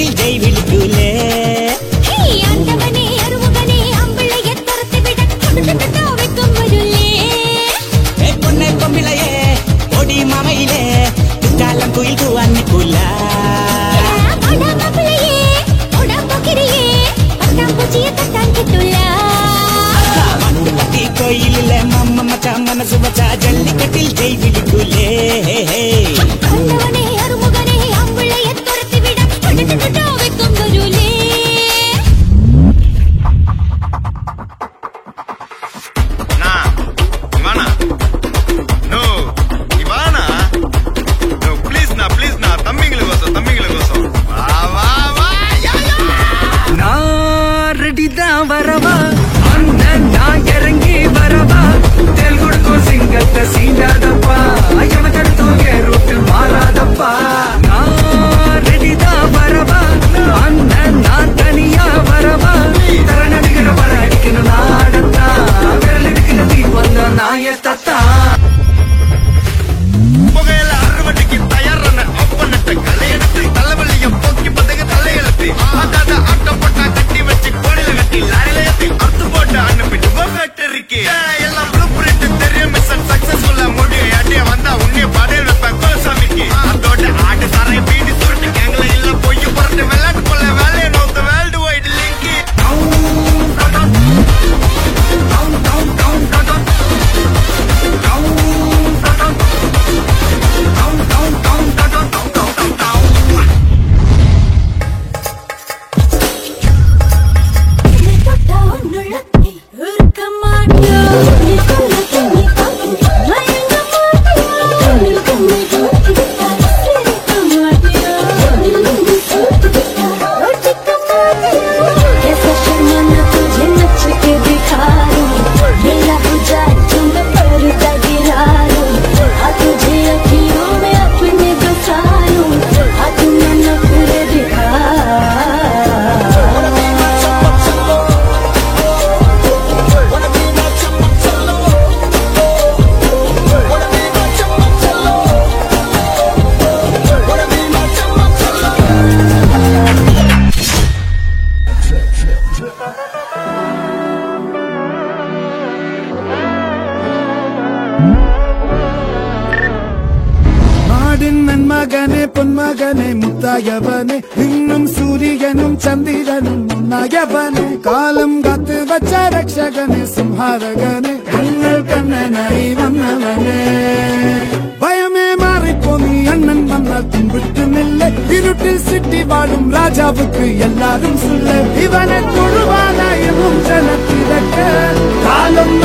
ஜல்லிக்கட்டில் ஜெய் விழிக்குலே பொண்ணை பொம்பிளையே ஒடி மாமையிலே குற்றாலம் குயில் கூவான்னு கூலா மண்ணுப்பட்டி கோயிலில் மம்ம மச்சா மனசு வச்சா ஜல்லிக்கட்டில் ஜெய் விழிக்குலே வரவா அண்ணன் நான் இறங்கி வரவா தெல் கொடுக்கும் சிங்கத்தை சீண்டாதப்பா எவத்தடுத்தோம் ரூட்டு மாறாதப்பா நான் ரெடிதான் வரவா அண்ணன் நான் தனியா வரவா தர நடிக்கிற வர அடிக்கணும் நாடத்தா விரல் எடுக்கிற தீ வந்த நாயத்தா புகையில அறுவடைக்கு தயாரான ஒப்பனத்தை கலையெடுத்து தலைவலிய போக்கி பதக தலையெழுத்து அதாத ஆட்டம் போட்டா கட்டி வச்சு கோடில கட்டி லாரில ஏத்தி அறுத்து போட்டு அனுப்பிட்டு ஃபேக்டரிக்கு எல்லாம் ப்ளூ பிரிண்ட் தெரியும் மிஷன் சக்சஸ்ஃபுல்லா முடியும் அடிய வந்தா உன்னைய பாடையில் வைப்பேன் கோலசாமிக்கு அதோட ஆட்டு சாரை பீடி சுருட்டு கேங்கல இல்ல பொய் புரட்டு விளையாட்டு போல வேலையை நோத்த வேர்ல்டு வைட் லிங்க் மகனே பொன்மகனே முத்தாயவனே இன்னும் சூரியனும் சந்திரனும் முன்னாயவனே காலம் காத்து வச்ச ரக்ஷகனே சிம்ஹாரகனே எங்கள் கண்ணனை வந்தவனே பயமே மாறிப்போ நீ அண்ணன் வந்தால் தும்பிட்டு நில்லை இருட்டில் சிட்டி வாழும் ராஜாவுக்கு எல்லாரும் சொல்ல இவனை தொழுவானாயும் ஜனத்திறக்க காலம்